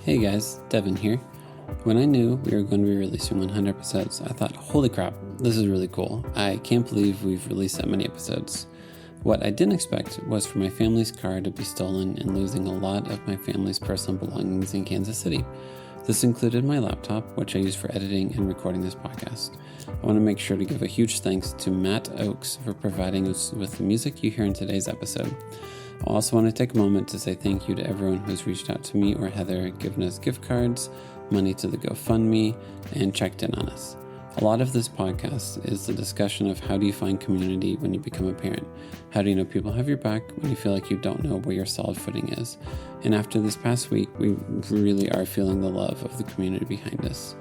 Hey guys, Devin here. When I knew we were going to be releasing 100 episodes, I thought, holy crap, this is really cool. I can't believe we've released that many episodes. What I didn't expect was for my family's car to be stolen and losing a lot of my family's personal belongings in Kansas City. This included my laptop, which I use for editing and recording this podcast. I want to make sure to give a huge thanks to Matt Oakes for providing us with the music you hear in today's episode. I also want to take a moment to say thank you to everyone who's reached out to me or Heather, given us gift cards, money to the GoFundMe, and checked in on us. A lot of this podcast is the discussion of how do you find community when you become a parent? How do you know people have your back when you feel like you don't know where your solid footing is? And after this past week, we really are feeling the love of the community behind us.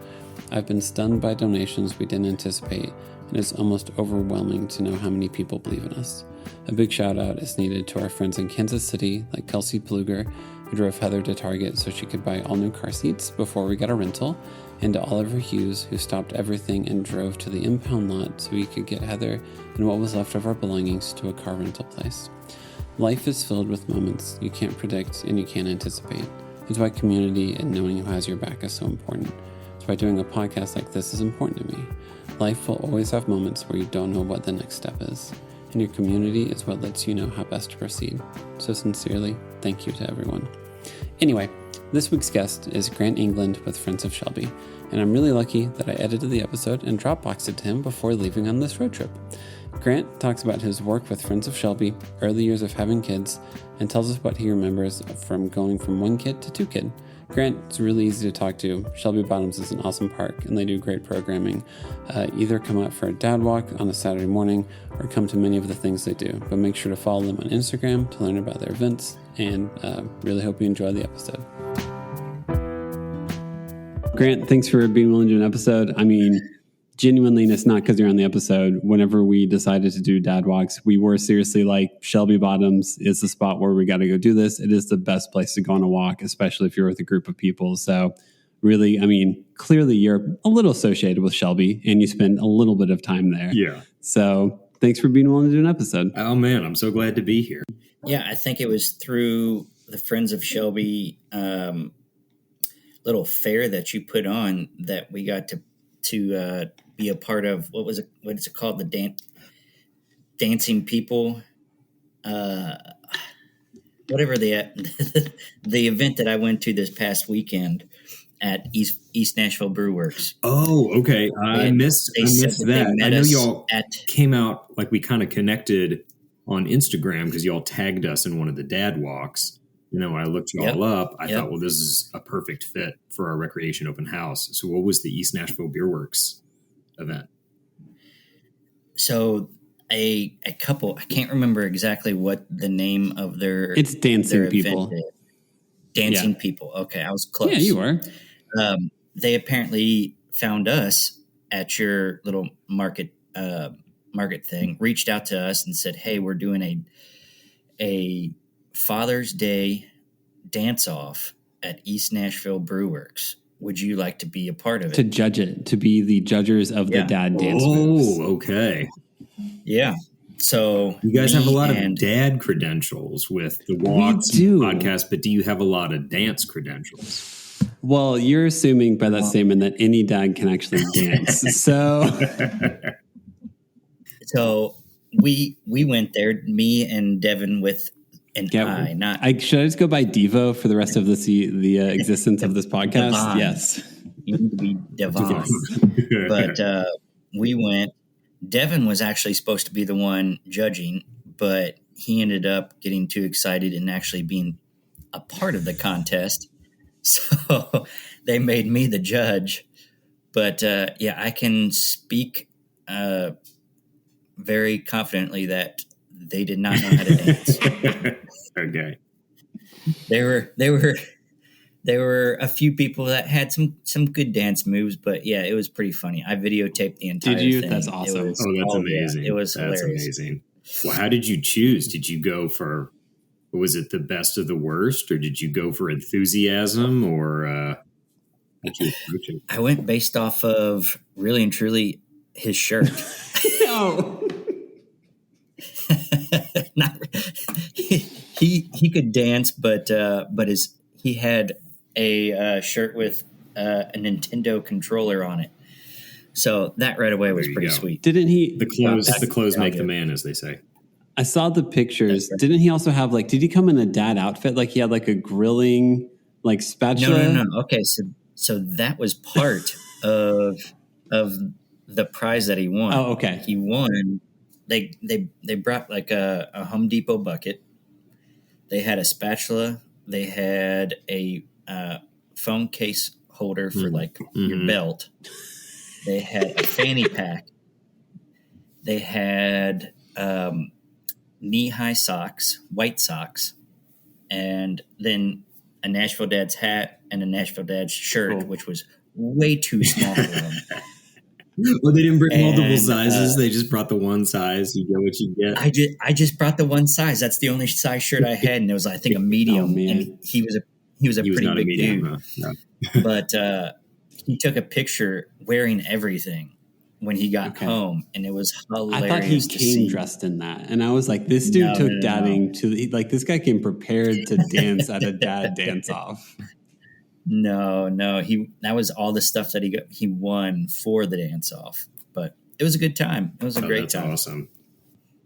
I've been stunned by donations we didn't anticipate, and it's almost overwhelming to know how many people believe in us. A big shout out is needed to our friends in Kansas City, like Kelsey Pluger, who drove Heather to Target so she could buy all new car seats before we got a rental, and to Oliver Hughes, who stopped everything and drove to the impound lot so we could get Heather and what was left of our belongings to a car rental place. Life is filled with moments you can't predict and you can't anticipate. It's why community and knowing who has your back is so important. It's why doing a podcast like this is important to me. Life will always have moments where you don't know what the next step is, and your community is what lets you know how best to proceed. So sincerely, thank you to everyone. Anyway, this week's guest is Grant England with Friends of Shelby, and I'm really lucky that I edited the episode and Dropboxed it to him before leaving on this road trip. Grant talks about his work with Friends of Shelby, early years of having kids, and tells us what he remembers from going from one kid to two kid. Grant is really easy to talk to. Shelby Bottoms is an awesome park, and they do great programming. Either come out for a dad walk on a Saturday morning or come to many of the things they do. But make sure to follow them on Instagram to learn about their events, and really hope you enjoy the episode. Grant, thanks for being willing to do an episode. I mean, genuinely, and it's not because you're on the episode. Whenever we decided to do dad walks, we were seriously like, Shelby Bottoms is the spot where we got to go do this. It is the best place to go on a walk, especially if you're with a group of people. So really, I mean, clearly you're a little associated with Shelby and you spend a little bit of time there. Yeah. So thanks for being willing to do an episode. Oh man, I'm so glad to be here. Yeah, I think it was through the Friends of Shelby little fair that you put on that we got to be a part of. What is it called? The dancing people, whatever the event that I went to this past weekend at East Nashville Brew Works. Oh, okay. I missed that. I know y'all came out, like we kind of connected on Instagram because y'all tagged us in one of the dad walks. You know, when I looked y'all up, I thought, well, this is a perfect fit for our recreation open house. So what was the East Nashville Beer Works event? So a couple, I can't remember exactly what the name of their It's Dancing their People. event is. Dancing People. Okay, I was close. Yeah, you were. They apparently found us at your little market thing, reached out to us and said, hey, we're doing a Father's Day dance-off at East Nashville Brew Works. Would you like to be a part of it? To judge it, to be the judges of the dad dance moves. Oh, okay. Yeah. So you guys have a lot of dad credentials with the walks podcast, but do you have a lot of dance credentials? Well, you're assuming by that statement that any dad can actually dance. So we went there, me and Devin should I just go by Devo for the rest of the existence of this podcast? Devon. Yes. You need to be Devon. But we went. Devin was actually supposed to be the one judging, but he ended up getting too excited and actually being a part of the contest. So they made me the judge. But I can speak very confidently that they did not know how to dance. Okay. There were a few people that had some good dance moves, but yeah, it was pretty funny. I videotaped the entire thing. Did you? That's awesome. That's amazing. Yeah, it was hilarious. That's amazing. Well, how did you choose? Did you go for, was it the best of the worst, or did you go for enthusiasm, or did you approach it? I went based off of really and truly his shirt. No. He could dance, but he had a shirt with a Nintendo controller on it. So that right away was pretty sweet. Didn't he? The clothes make the man, as they say. I saw the pictures. Right. Didn't he also have did he come in a dad outfit? Like he had a grilling spatula? No. Okay, so that was part of the prize that he won. Oh, okay. He won. They brought a Home Depot bucket. They had a spatula. They had a phone case holder for your belt. They had a fanny pack. They had knee-high socks, white socks, and then a Nashville Dad's hat and a Nashville Dad's shirt, which was way too small for them. Well, they didn't bring multiple sizes. They just brought the one size. You get what you get. I just brought the one size. That's the only size shirt I had, and it was I think a medium. Oh, and he was a pretty big dude. No. But he took a picture wearing everything when he got home, and it was hilarious. I thought he came dressed in that, and I was like, "This dude took dadding to this guy came prepared to dance at a dad dance off." No, that was all the stuff that he won for the dance off. But it was a good time. It was a great time. That's awesome.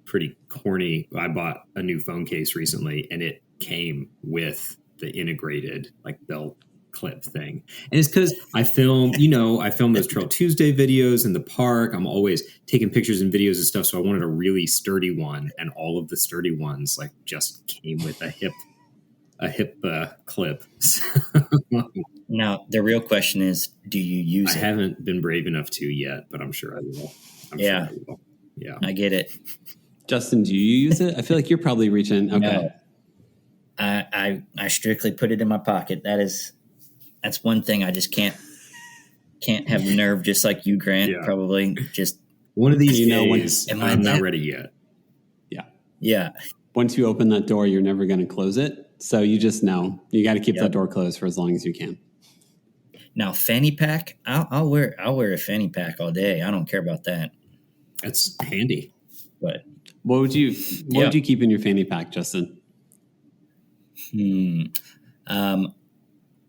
Pretty corny. I bought a new phone case recently, and it came with the integrated belt clip thing. And it's because I film those Trail Tuesday videos in the park. I'm always taking pictures and videos and stuff. So I wanted a really sturdy one, and all of the sturdy ones just came with a hip clip. Now the real question is, do you use it? I haven't been brave enough to yet, but I'm sure I will. Sure I will. Yeah, I get it. Justin, do you use it? I feel like you're probably reaching. Okay. No. I strictly put it in my pocket. That's one thing I just can't have the nerve, just like you, Grant. Yeah. Probably just one of these days. I'm not ready yet. Yeah. Once you open that door, you're never going to close it. So you just know you got to keep that door closed for as long as you can. Now, fanny pack, I'll wear a fanny pack all day. I don't care about that. That's handy. But what would you keep in your fanny pack, Justin?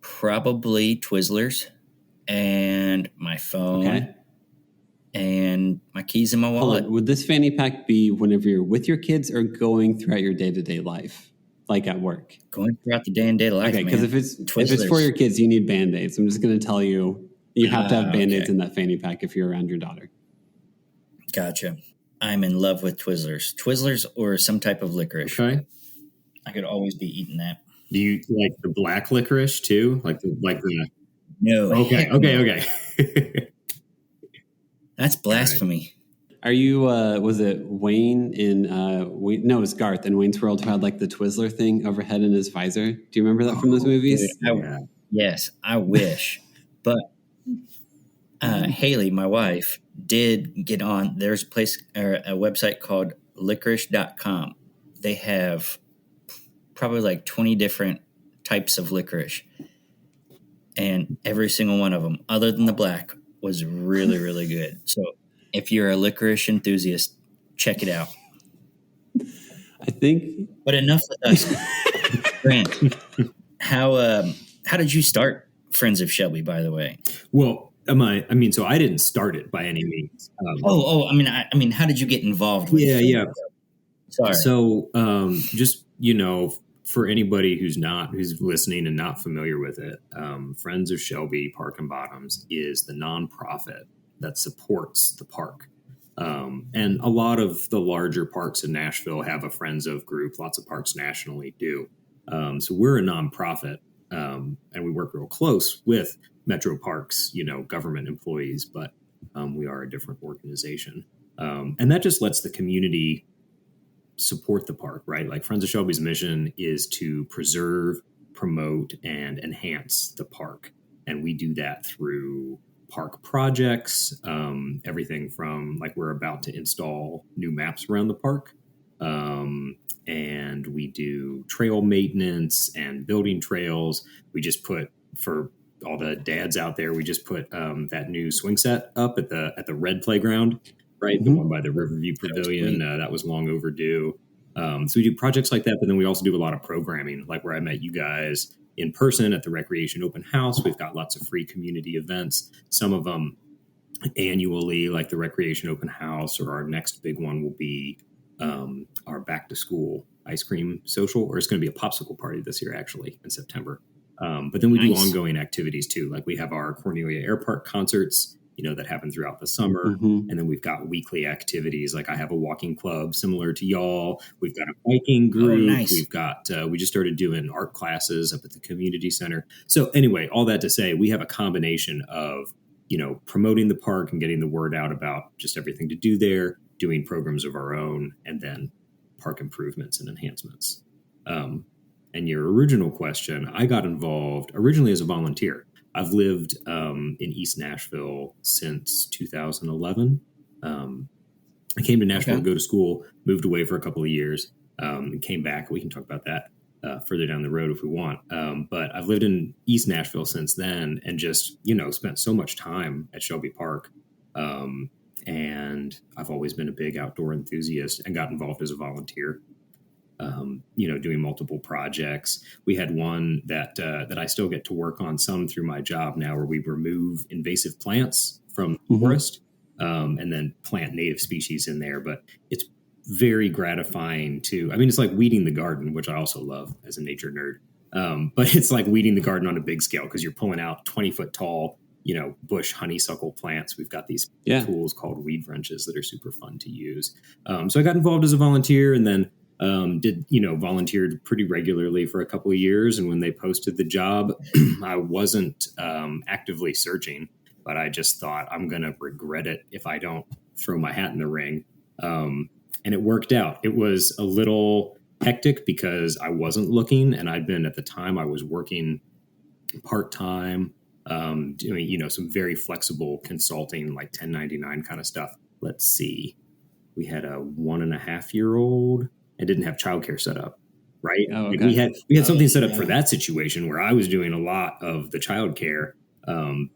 Probably Twizzlers and my phone and my keys in my wallet. Would this fanny pack be whenever you're with your kids or going throughout your day-to-day life, like at work? Going throughout the day and day life. Okay, because if it's for your kids, you need Band-Aids. I'm just going to tell you have to have Band-Aids in that fanny pack if you're around your daughter. Gotcha. I'm in love with Twizzlers or some type of licorice. Okay. I could always be eating that. Do you like the black licorice too? Like the No. Okay. That's blasphemy. Are you? Was it Wayne in? No, it was Garth in Wayne's World who had the Twizzler thing overhead in his visor. Do you remember that from those movies? Dude, yes, I wish. But Haley, my wife, did get on. There's a place or a website called licorice.com. They have probably 20 different types of licorice. And every single one of them, other than the black, was really, really good. So if you're a licorice enthusiast, check it out. I think. But enough with us. Grant, how did you start Friends of Shelby, by the way? Well, so I didn't start it by any means. I mean, how did you get involved with it? Yeah. Sorry. So, just, for anybody who's listening and not familiar with it, Friends of Shelby Park and Bottoms is the nonprofit that supports the park. And a lot of the larger parks in Nashville have a Friends of group. Lots of parks nationally do. So we're a nonprofit, and we work real close with Metro Parks, government employees, but we are a different organization. And that just lets the community support the park, right? Friends of Shelby's mission is to preserve, promote, and enhance the park. And we do that through park projects, everything from we're about to install new maps around the park. And we do trail maintenance and building trails. We just put, for all the dads out there, we just put that new swing set up at the Red Playground, right? The one by the Riverview Pavilion. That was long overdue. So we do projects like that, but then we also do a lot of programming, like where I met you guys, in person at the Recreation Open House. We've got lots of free community events, some of them annually, like the Recreation Open House, or our next big one will be our back to school ice cream social, or it's going to be a popsicle party this year, actually, in September. But then we do ongoing activities too. Like we have our Cornelia Air Park concerts, that happen throughout the summer. And then we've got weekly activities. Like I have a walking club similar to y'all. We've got a biking group. Nice. We've got, we just started doing art classes up at the community center. So anyway, all that to say, we have a combination of, promoting the park and getting the word out about just everything to do there, doing programs of our own, and then park improvements and enhancements. And your original question, I got involved originally as a volunteer. I've lived in East Nashville since 2011. I came to Nashville to go to school, moved away for a couple of years, and came back. We can talk about that further down the road if we want. But I've lived in East Nashville since then and just, spent so much time at Shelby Park. And I've always been a big outdoor enthusiast and got involved as a volunteer. Doing multiple projects. We had one that I still get to work on some through my job now, where we remove invasive plants from the forest and then plant native species in there. But it's very gratifying it's like weeding the garden, which I also love as a nature nerd. But it's like weeding the garden on a big scale because you're pulling out 20-foot tall, bush honeysuckle plants. We've got these tools called weed wrenches that are super fun to use. So I got involved as a volunteer and then volunteered pretty regularly for a couple of years. And when they posted the job, I wasn't actively searching, but I just thought I'm going to regret it if I don't throw my hat in the ring. And it worked out. It was a little hectic because I wasn't looking, and at the time I was working part-time, doing, some very flexible consulting, like 1099 kind of stuff. Let's see. We had a 1.5-year-old and didn't have childcare set up, right? Oh, okay. We had something set up for that situation where I was doing a lot of the childcare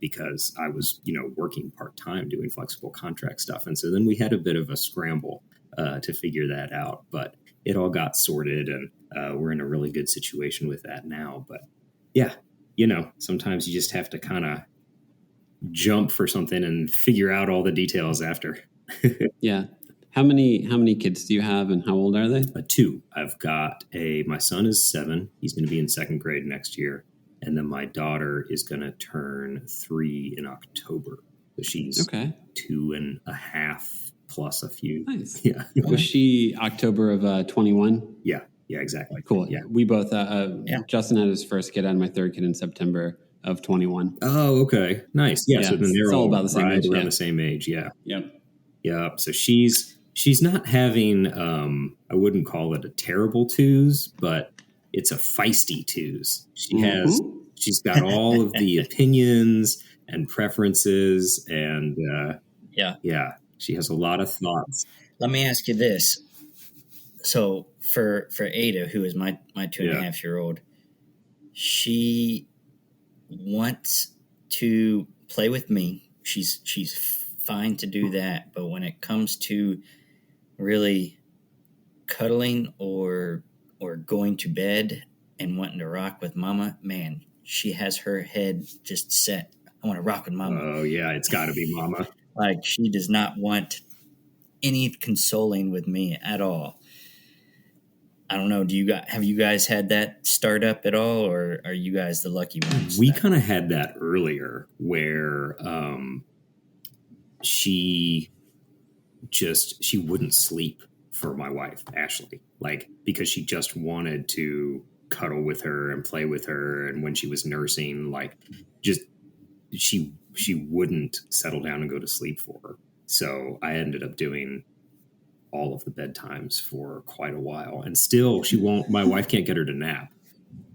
because I was, working part-time doing flexible contract stuff. And so then we had a bit of a scramble to figure that out, but it all got sorted and we're in a really good situation with that now. But yeah, sometimes you just have to kind of jump for something and figure out all the details after. Yeah. How many kids do you have and how old are they? 2. I've got my son is 7. He's going to be in 2nd grade next year. And then my daughter is going to turn 3 in October. So she's 2.5 plus a few. Nice. Yeah. Was she October of 21? Yeah. Yeah, exactly. Cool. Yeah. We both, Justin had his first kid and my third kid in September of 21. Oh, okay. Nice. Yeah. So then they're all about the same age. Around the same age. Yeah. Yep. Yeah. So she's not having, I wouldn't call it a terrible twos, but it's a feisty twos. She's got all of the opinions and preferences and, she has a lot of thoughts. Let me ask you this. So for Ada, who is my 2.5-year-old, she wants to play with me. She's fine to do that. But when it comes to really cuddling or going to bed and wanting to rock with mama, man, she has her head just set. I want to rock with mama. Oh yeah, it's got to be mama. Like she does not want any consoling with me at all. I don't know. Have you guys had that start up at all, or are you guys the lucky ones? We kind of had that earlier where she wouldn't sleep for my wife, Ashley, like because she just wanted to cuddle with her and play with her. And when she was nursing, like just she wouldn't settle down and go to sleep for her. So I ended up doing all of the bedtimes for quite a while, and still my wife can't get her to nap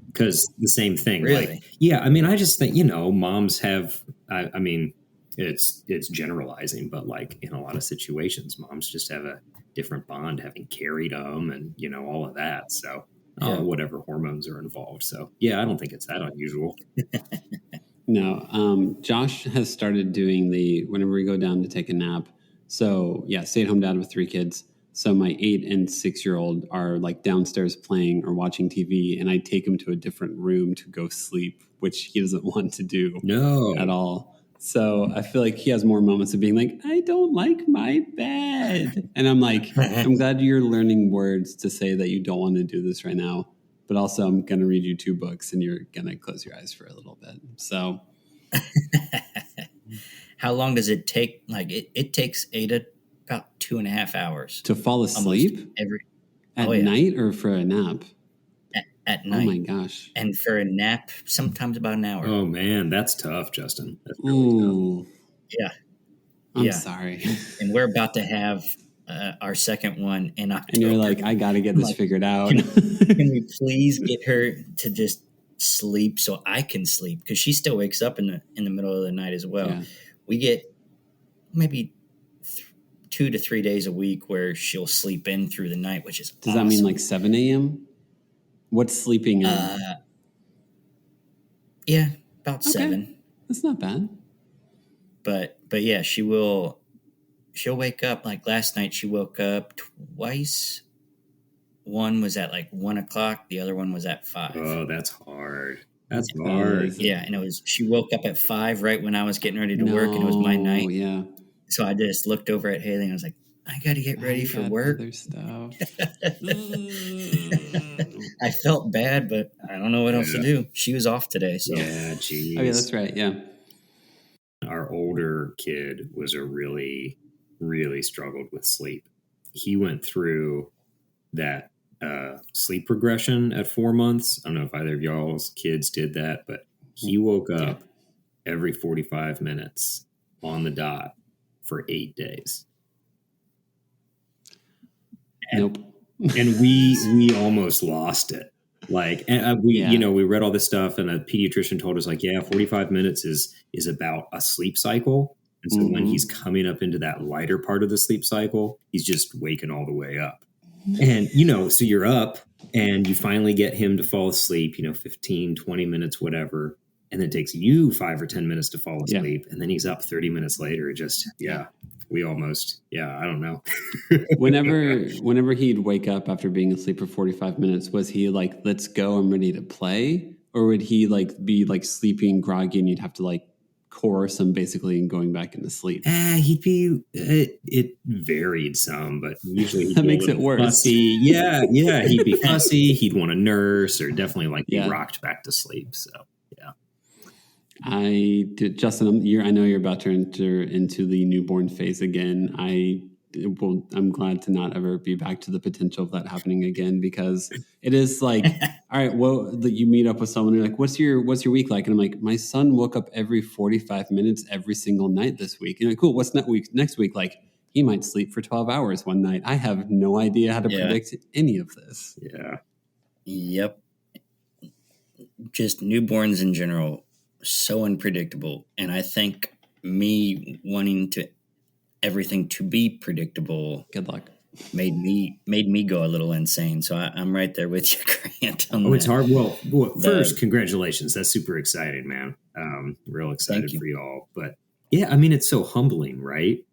because the same thing. Really? Like, yeah. I mean, I just think, moms have, I mean, it's generalizing, but like in a lot of situations, moms just have a different bond having carried them and, all of that. So whatever hormones are involved. So yeah, I don't think it's that unusual. No. Josh has started doing whenever we go down to take a nap. So yeah, stay-at-home dad with 3 kids. So my 8 and 6-year-old are like downstairs playing or watching TV, and I take him to a different room to go sleep, which he doesn't want to do at all. So I feel like he has more moments of being like, I don't like my bed. And I'm like, I'm glad you're learning words to say that you don't want to do this right now. But also I'm going to read you 2 books and you're going to close your eyes for a little bit. So how long does it take? Like it takes about 2.5 hours to fall asleep at night or for a nap? At night. Oh my gosh. And for a nap, sometimes about an hour. Oh man, that's tough, Justin. That's really tough. Yeah. I'm sorry. And we're about to have our second one in October. And you're like, I got to get this figured out. Can we please get her to just sleep so I can sleep? Because she still wakes up in the middle of the night as well. Yeah. We get maybe 2 to 3 days a week where she'll sleep in through the night, which is Does that mean like 7 a.m.? What's sleeping in? Yeah, about 7. That's not bad. But yeah, she'll wake up. Like last night, she woke up twice. One was at like 1 o'clock. The other one was at 5. Oh, that's hard. That's hard. Yeah, and she woke up at 5 right when I was getting ready to work, and it was my night. Yeah. So I just looked over at Haley and I was like, I got to get ready for work. Other stuff. I felt bad, but I don't know what else to do. She was off today. So. Yeah, geez. Oh, yeah, that's right. Yeah. Our older kid was really, really struggled with sleep. He went through that sleep regression at 4 months. I don't know if either of y'all's kids did that, but he woke up every 45 minutes on the dot for 8 days. Nope. And we almost lost it. Like, and we read all this stuff, and a pediatrician told us, like, 45 minutes is about a sleep cycle. And so when he's coming up into that lighter part of the sleep cycle, he's just waking all the way up. And, so you're up and you finally get him to fall asleep, 15, 20 minutes, whatever. And then it takes you 5 or 10 minutes to fall asleep. Yeah. And then he's up 30 minutes later. We almost, I don't know. Whenever he'd wake up after being asleep for 45 minutes, was he like, let's go, I'm ready to play? Or would he like be like sleeping groggy and you'd have to like coerce him basically and going back into sleep? He'd be, it varied some, but usually that makes it worse. Fussy. Yeah. He'd be fussy. He'd want to nurse or definitely like be rocked back to sleep. So. Justin, I know you're about to enter into the newborn phase again. I'm glad to not ever be back to the potential of that happening again, because it is like, all right, well, you meet up with someone, and you're like, what's your week like? And I'm like, my son woke up every 45 minutes every single night this week. And you're like, cool, what's next week like? He might sleep for 12 hours one night. I have no idea how to predict any of this. Yeah. Yep. Just newborns in general. So unpredictable, and I think me wanting everything to be predictable, good luck, made me go a little insane. So I'm right there with you, Grant. On that. It's hard. Well, first, congratulations. That's super exciting, man. Real excited for y'all. But yeah, I mean, it's so humbling, right?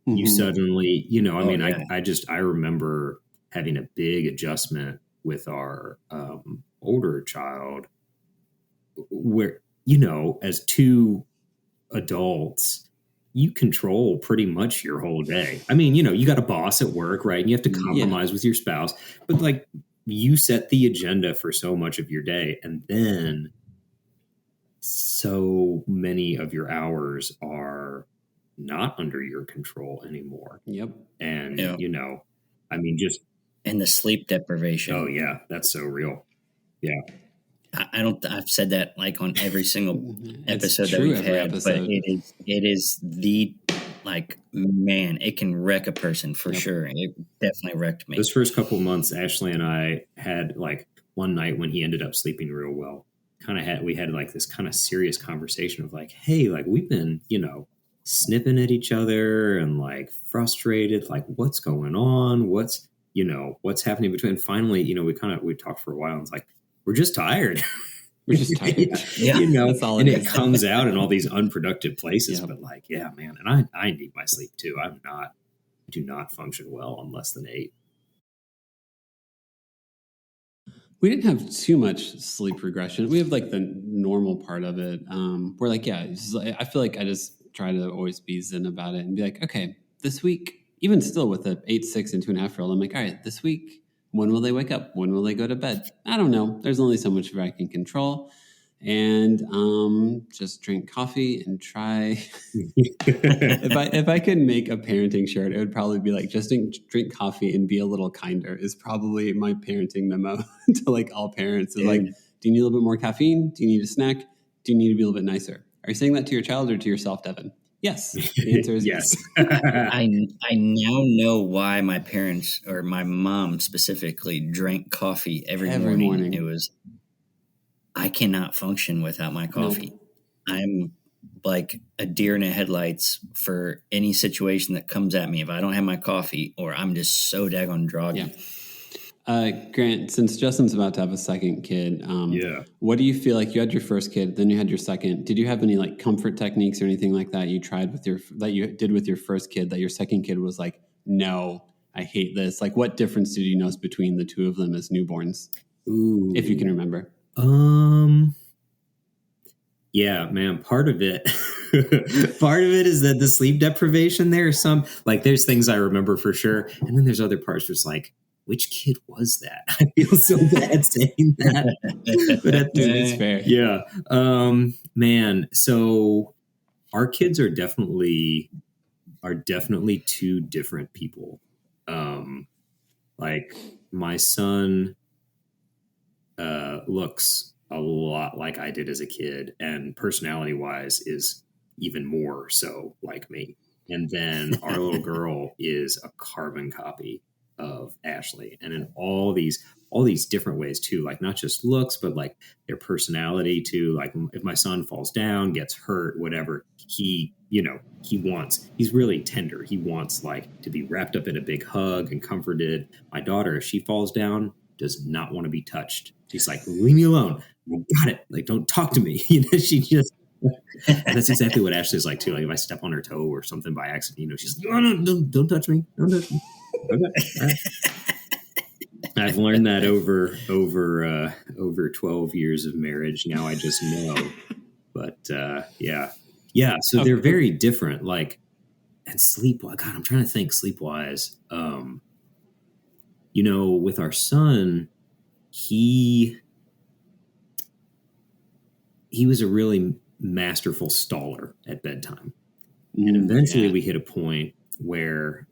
Mm-hmm. You suddenly, I remember having a big adjustment with our older child, where. As 2 adults, you control pretty much your whole day. I mean, you got a boss at work, right? And you have to compromise with your spouse, but like you set the agenda for so much of your day. And then so many of your hours are not under your control anymore. Yep. And, I mean, just. And the sleep deprivation. Oh yeah. That's so real. Yeah. I've said that like on every single episode that we've had, but it is the, like, man, it can wreck a person for sure. It definitely wrecked me. Those first couple of months, Ashley and I had like one night when he ended up sleeping real well, we had like this kind of serious conversation of like, hey, like we've been, snipping at each other and like frustrated, like what's going on? What's happening between. Finally, we talked for a while and it's like, we're just tired. We're just tired. That's all it comes out in all these unproductive places. But like, man, and I need my sleep too. I do not function well on less than 8. We didn't have too much sleep regression. We have like the normal part of it. We're like, yeah, it's just like, I feel like I just try to always be zen about it and be like, okay, this week, even still with the 8, 6, and 2.5-year-old, I'm like, all right, this week, when will they wake up? When will they go to bed? I don't know. There's only so much I can control. And just drink coffee and try. if I could make a parenting shirt, it would probably be like just drink coffee and be a little kinder is probably my parenting memo to like all parents. Is like, do you need a little bit more caffeine? Do you need a snack? Do you need to be a little bit nicer? Are you saying that to your child or to yourself, Devin? Yes. The answer is yes. I now know why my parents, or my mom specifically, drank coffee every morning. It was, I cannot function without my coffee. Nope. I'm like a deer in the headlights for any situation that comes at me if I don't have my coffee, or I'm just so daggone groggy. Yeah. Grant, since Justin's about to have a second kid, what do you feel like? You had your first kid, then you had your second. Did you have any like comfort techniques or anything like that you tried with that you did with your first kid that your second kid was like, no, I hate this? Like, what difference did you notice between the two of them as newborns? Ooh. If you can remember. Yeah, man, part of it is that the sleep deprivation, there's things I remember for sure. And then there's other parts where it's like, which kid was that? I feel so bad saying that. But it's fair. Yeah. Man, so our kids are definitely two different people. Like my son looks a lot like I did as a kid, and personality wise is even more so like me. And then our little girl is a carbon copy of Ashley, and in all these different ways too, like not just looks, but like their personality too. Like if my son falls down, gets hurt, whatever, he's really tender. He wants like to be wrapped up in a big hug and comforted. My daughter, if she falls down, does not want to be touched. She's like, leave me alone. I got it. Like, don't talk to me. She just, and that's exactly what Ashley's like too. Like if I step on her toe or something by accident, she's like, no, don't touch me. Don't touch me. Okay. All right. I've learned that over 12 years of marriage. Now I just know. But yeah. So they're very different. Like, and sleep. God, I'm trying to think sleep wise. With our son, he was a really masterful staller at bedtime. And eventually we hit a point where,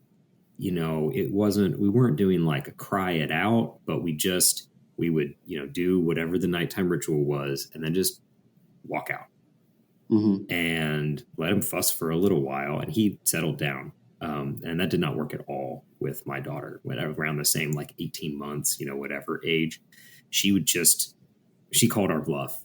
we weren't doing like a cry it out, but we would, do whatever the nighttime ritual was and then just walk out and let him fuss for a little while. And he settled down. And that did not work at all with my daughter. Whenever around the same, like 18 months, whatever age, she called our bluff.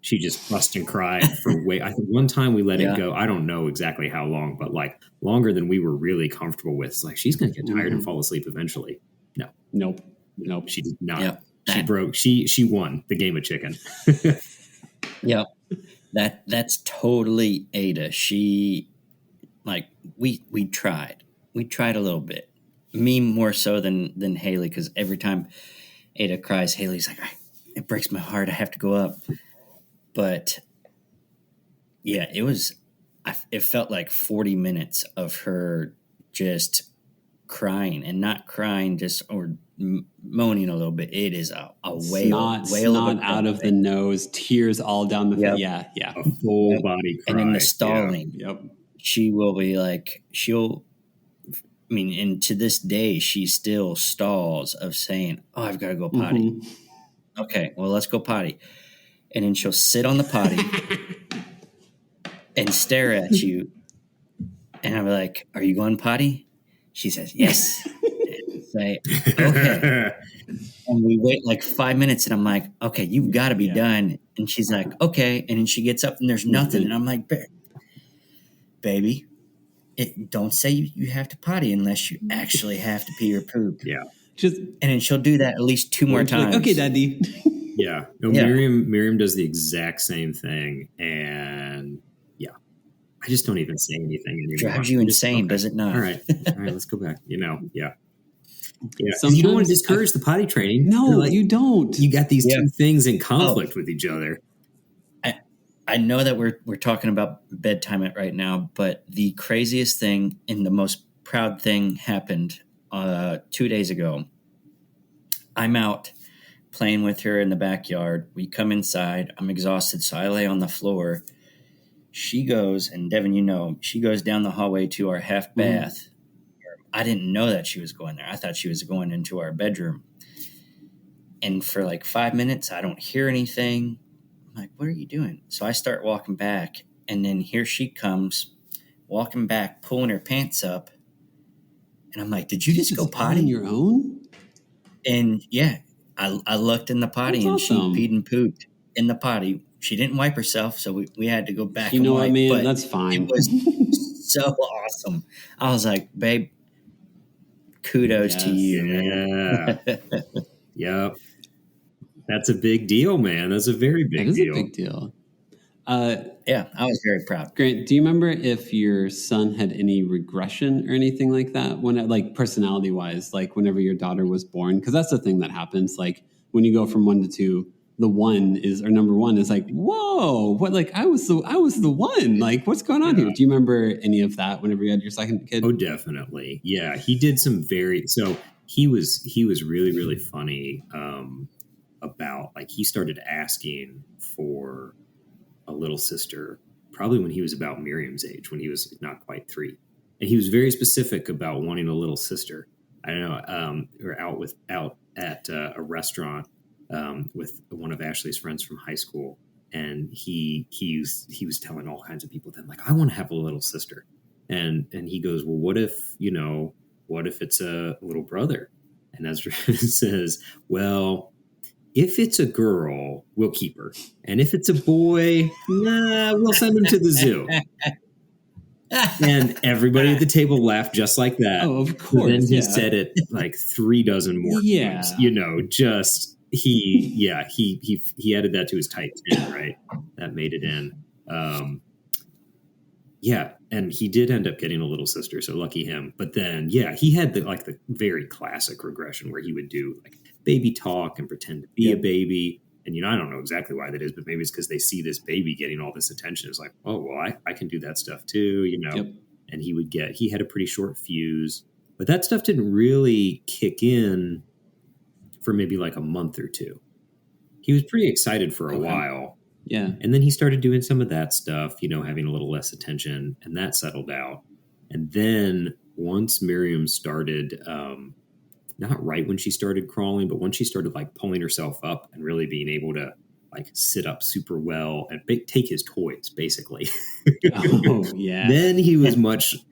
She just fussed and cried for I think one time we let it go. I don't know exactly how long, but like longer than we were really comfortable with. It's like, she's going to get tired and fall asleep eventually. No. Nope. She did not. Yep. She won the game of chicken. Yep. That's totally Ada. She, like, we tried a little bit, me more so than Haley. Cause every time Ada cries, Haley's like, it breaks my heart. I have to go up. But yeah, it felt like 40 minutes of her just crying, and not crying or moaning a little bit. It is a wail. Snot out of the nose, tears all down the face. Yeah. A full body cry. And in the stalling, she will be like, and to this day, she still stalls of saying, oh, I've got to go potty. Okay, well, let's go potty. And then she'll sit on the potty and stare at you. And I'm like, are you going potty? She says, yes. And say, okay. And we wait like 5 minutes, and I'm like, okay, you've got to be done. And she's like, okay. And then she gets up and there's nothing. And I'm like, baby, don't say you have to potty unless you actually have to pee or poop. Yeah. And then she'll do that at least 2 more times. Like, okay, Daddy. Yeah. No, Miriam does the exact same thing. And I just don't even say anything anymore. Drives you insane, does it not? All right, let's go back. Yeah. Yeah, you don't want to discourage the potty training. No, you don't. You got these two things in conflict with each other. I know that we're talking about bedtime right now, but the craziest thing and the most proud thing happened 2 days ago. I'm out playing with her in the backyard. We come inside. I'm exhausted, so I lay on the floor. She goes, and Devin, she goes down the hallway to our half bath. I didn't know that she was going there. I thought she was going into our bedroom. And for like 5 minutes, I don't hear anything. I'm like, what are you doing? So I start walking back, and then here she comes, walking back, pulling her pants up. And I'm like, did you just go potty? On your own? And yeah, I looked in the potty. That's awesome. She peed and pooped in the potty. She didn't wipe herself, so we had to go back and wipe. You know what, man? That's fine. It was so awesome. I was like, babe, kudos to you. Yeah. Yep. That's a big deal, man. That's a very big deal. It is a big deal. Yeah, I was very proud. Grant, do you remember if your son had any regression or anything like that? Like personality-wise, like whenever your daughter was born? Because that's the thing that happens. Like when you go from 1 to 2, the number one is like, whoa, what? Like I was the one. Like what's going on here? Do you remember any of that whenever you had your second kid? Oh, definitely. Yeah, he did some so he was really, really funny about, like, he started asking for a little sister probably when he was about Miriam's age, when he was not quite 3. And he was very specific about wanting a little sister. I don't know. We were out at a restaurant with one of Ashley's friends from high school. And he was telling all kinds of people then, like, I want to have a little sister. And he goes, well, what if it's a little brother? And Ezra says, well, if it's a girl, we'll keep her. And if it's a boy, we'll send him to the zoo. And everybody at the table laughed just like that. Oh, of course. And then he said it like 3 dozen more times. Just he added that to his tight 10, right? That made it in. And he did end up getting a little sister, so lucky him. But then, he had the very classic regression where he would do like baby talk and pretend to be a baby. And, I don't know exactly why that is, but maybe it's because they see this baby getting all this attention. It's like, oh, well, I can do that stuff too, Yep. And he had a pretty short fuse, but that stuff didn't really kick in for maybe like a month or 2. He was pretty excited for a while. Yeah. And then he started doing some of that stuff, having a little less attention, and that settled out. And then once Miriam started, not right when she started crawling, but once she started like pulling herself up and really being able to like sit up super well and take his toys, basically. Oh, yeah. Then he was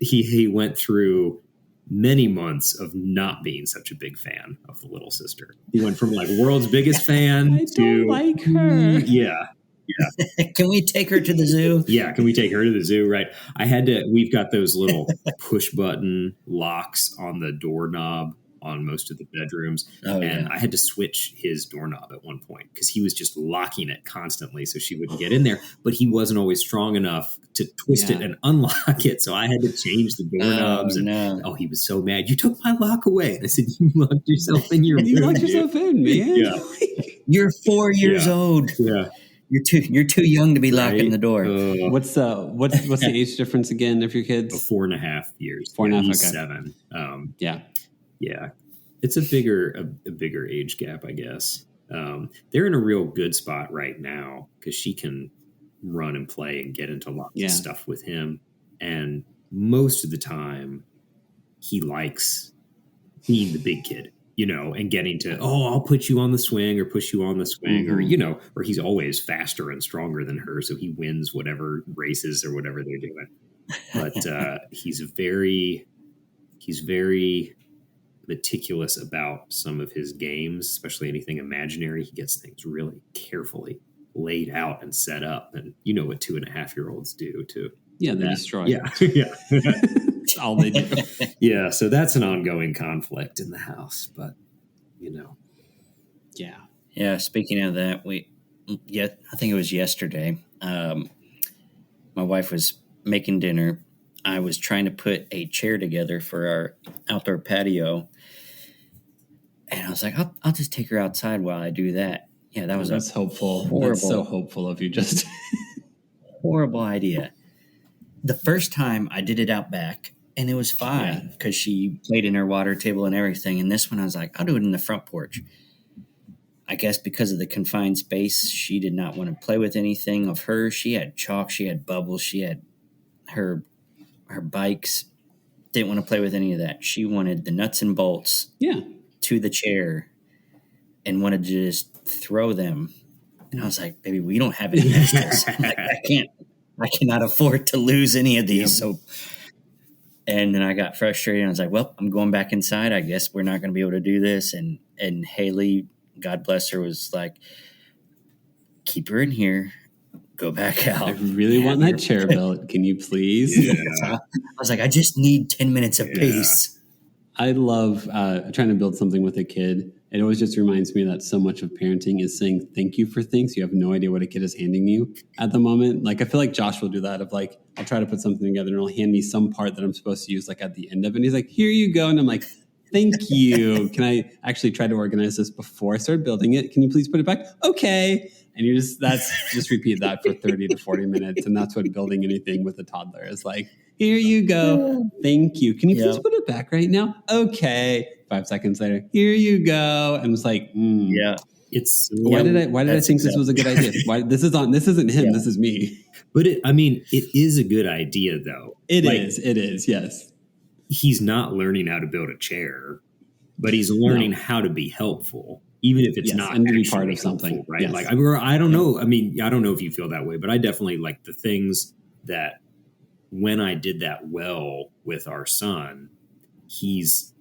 he went through many months of not being such a big fan of the little sister. He went from like world's biggest fan I don't like her. Yeah. Can we take her to the zoo? Yeah, can we take her to the zoo? Right. We've got those little push button locks on the doorknob on most of the bedrooms. I had to switch his doorknob at one point because he was just locking it constantly so she wouldn't get in there. But he wasn't always strong enough to twist it and unlock it. So I had to change the doorknobs. He was so mad. You took my lock away. And I said, you locked yourself in your room. You locked yourself in, man. Yeah. You're 4 years old. Yeah. You're too young to be locking the door. What's the age difference again of your kids? 4.5 years. 4.5. Okay. 7. Yeah, it's a bigger age gap, I guess. They're in a real good spot right now because she can run and play and get into lots of stuff with him. And most of the time, he likes being the big kid, and getting to, I'll put you on the swing or push you on the swing, or he's always faster and stronger than her, so he wins whatever races or whatever they're doing. But he's very meticulous about some of his games, especially anything imaginary. He gets things really carefully laid out and set up, and what 2.5-year-olds do too. Yeah, they destroy. Yeah. That's all they do. Yeah, so that's an ongoing conflict in the house, but Yeah. Speaking of that, I think it was yesterday. My wife was making dinner. I was trying to put a chair together for our outdoor patio, And I was like, I'll just take her outside while I do that. Yeah, that's hopeful. Horrible, that's so hopeful of you. Just horrible idea. The first time I did it out back, and it was fine because she played in her water table and everything. And this one, I was like, I'll do it in the front porch. I guess because of the confined space, she did not want to play with anything of hers. She had chalk, she had bubbles, she had her bikes. Didn't want to play with any of that. She wanted the nuts and bolts to the chair and wanted to just throw them. And I was like, baby, we don't have any extras. I cannot afford to lose any of these. So, and then I got frustrated. And I was like, well, I'm going back inside. I guess we're not going to be able to do this. And Haley, God bless her, was like, keep her in here. Go back out. I really want that chair built. Can you please? I was like, I just need 10 minutes of peace. I love trying to build something with a kid. It always just reminds me that so much of parenting is saying thank you for things. You have no idea what a kid is handing you at the moment. Like, I feel like Josh will do that of like, I'll try to put something together and he'll hand me some part that I'm supposed to use like at the end of it. And he's like, here you go. And I'm like, thank you. Can I actually try to organize this before I start building it? Can you please put it back? Okay. And you just repeat that for 30 to 40 minutes. And that's what building anything with a toddler is like. Here you go. Thank you. Can you please put it back right now? Okay. 5 seconds later, here you go. And it's like, It's why did I think this was a good idea? Why this isn't him. This is me. But it is a good idea though. It is. Yes. He's not learning how to build a chair, but he's learning how to be helpful, even if it's not and to be actually part of something, helpful, right? Yes. Like I don't know. I mean, I don't know if you feel that way, but I definitely like the things that when I did that well with our son, he's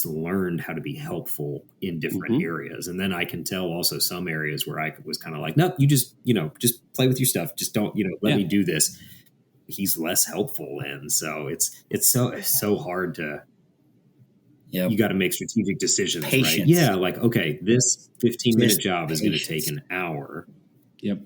learned how to be helpful in different areas. And then I can tell also some areas where I was kind of like, no, you just play with your stuff. Just don't, let me do this. He's less helpful. And so it's so hard to, you got to make strategic decisions, Patience. right? Yeah. Like, okay, this 15-minute job is going to take an hour. Yep.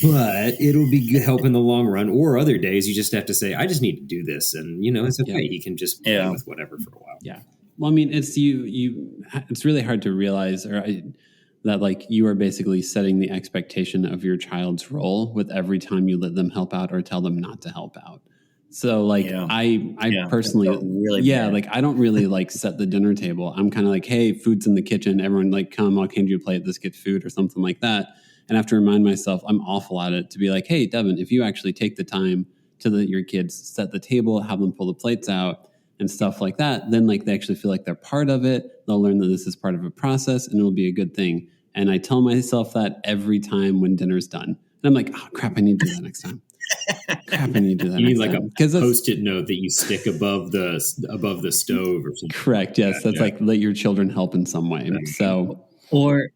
But it'll be help in the long run. Or other days you just have to say, I just need to do this. And, it's okay. He can just play with whatever for a while. Yeah. Well, I mean, it's it's really hard to realize that like you are basically setting the expectation of your child's role with every time you let them help out or tell them not to help out. So like I personally, like I don't really like set the dinner table. I'm kind of like, hey, food's in the kitchen. Everyone like come, I'll hand you a plate. Let's get food or something like that. And I have to remind myself, I'm awful at it, to be like, hey, Devin, if you actually take the time to let your kids set the table, have them pull the plates out and stuff like that, then like they actually feel like they're part of it. They'll learn that this is part of a process and it'll be a good thing. And I tell myself that every time when dinner's done. And I'm like, oh, crap, I need to do that next time. Crap, I need to do that you next need like time. A Post-it note that you stick above the stove or something. Correct, yes. That's like let your children help in some way. So... Or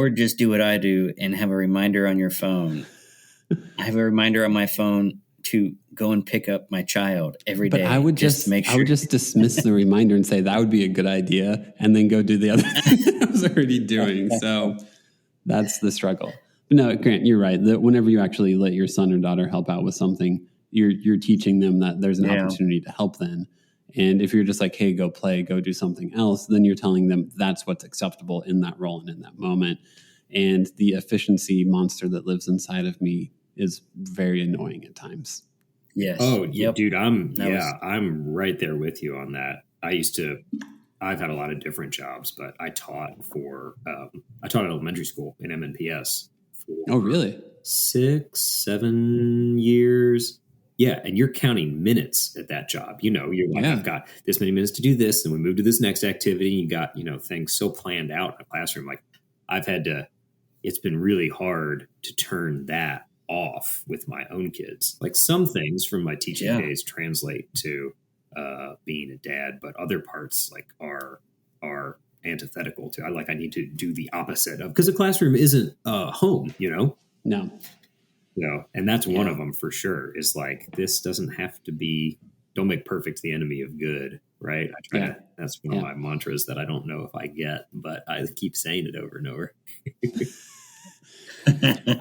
just do what I do and have a reminder on your phone. I have a reminder on my phone to go and pick up my child every day. But I would just make sure. I would just dismiss the reminder and say that would be a good idea, and then go do the other thing I was already doing. So that's the struggle. But no, Grant, you're right. That whenever you actually let your son or daughter help out with something, you're teaching them that there's an opportunity to help them. And if you're just like, hey, go play, go do something else, then you're telling them that's what's acceptable in that role and in that moment. And the efficiency monster that lives inside of me is very annoying at times. Yes. Oh, dude, I'm right there with you on that. I've had a lot of different jobs, but I taught at elementary school in MNPS for really? 6-7 years. Yeah, and you're counting minutes at that job. You're like, I've got this many minutes to do this, and we move to this next activity. You got, things so planned out in a classroom. Like it's been really hard to turn that off with my own kids. Like some things from my teaching days translate to being a dad, but other parts like are antithetical to. I need to do the opposite of, because a classroom isn't home. No. And that's one of them for sure, is like, this doesn't have to be, don't make perfect the enemy of good, right? That's one of my mantras that I don't know if I get, but I keep saying it over and over.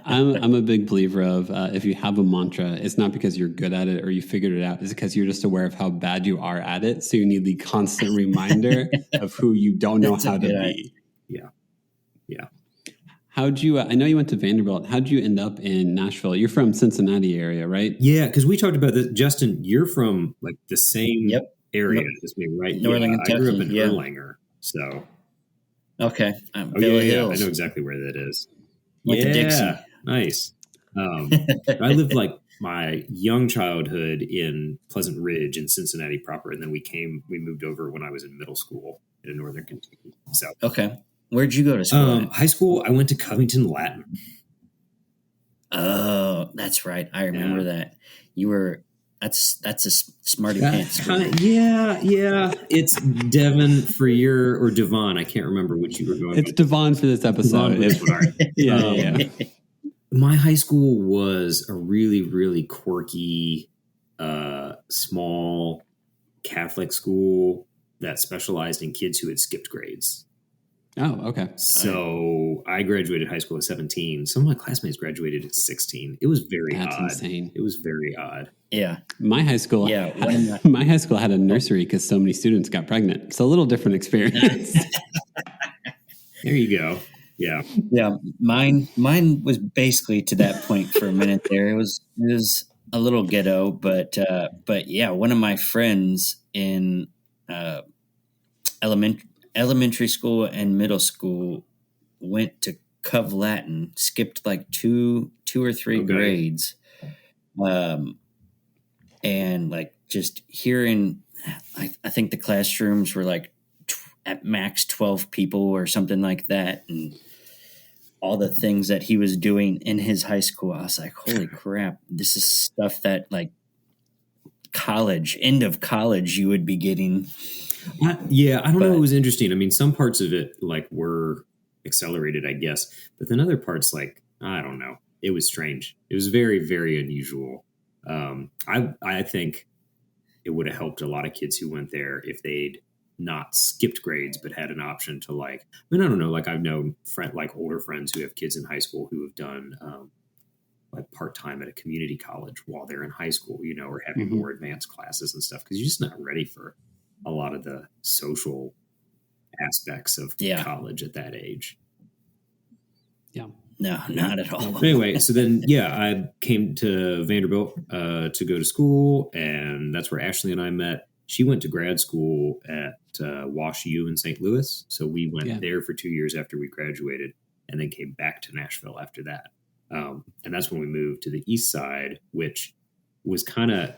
I'm a big believer of if you have a mantra, it's not because you're good at it or you figured it out. It's because you're just aware of how bad you are at it. So you need the constant reminder of who you don't know how to be. Yeah. Yeah. How'd you, I know you went to Vanderbilt. How'd you end up in Nashville? You're from Cincinnati area, right? Yeah. Because we talked about this. Justin, you're from like the same area as me, right? Northern Kentucky. I grew up in Erlanger. So. Okay. Villa Hills. I know exactly where that is. Went to Dixie. Nice. I lived like my young childhood in Pleasant Ridge in Cincinnati proper, and then we moved over when I was in middle school in Northern Kentucky. So okay, where'd you go to school? High school, I went to Covington Latin. Oh, that's right. I remember that. You were. That's a smarty pants. Yeah. It's Devon or Devon. I can't remember which you were going. It's Devon for this episode. Yeah. My high school was a really, really quirky, small Catholic school that specialized in kids who had skipped grades. Oh, okay. So I graduated high school at 17. Some of my classmates graduated at 16. It was very odd. That's insane. It was very odd. Yeah. My high school had a nursery because so many students got pregnant. It's a little different experience. There you go. Yeah. Yeah. Mine was basically to that point for a minute there. It was a little ghetto, but yeah, one of my friends in elementary school and middle school went to Cov Latin, skipped like two or three grades. And like just hearing, I think the classrooms were like at max 12 people or something like that. And all the things that he was doing in his high school, I was like, holy crap, this is stuff that like end of college you would be getting. I don't know. It was interesting. I mean, some parts of it like were accelerated, I guess, but then other parts, like, I don't know. It was strange. It was very, very unusual. I think it would have helped a lot of kids who went there if they'd not skipped grades, but had an option to like, I mean, I don't know, like I've known older friends who have kids in high school who have done, like part-time at a community college while they're in high school, or having more advanced classes and stuff. Cause you're just not ready for a lot of the social aspects of college at that age. Yeah. No, not at all. Anyway, so then, I came to Vanderbilt to go to school, and that's where Ashley and I met. She went to grad school at Wash U in St. Louis, so we went there for 2 years after we graduated, and then came back to Nashville after that. And that's when we moved to the east side, which was kind of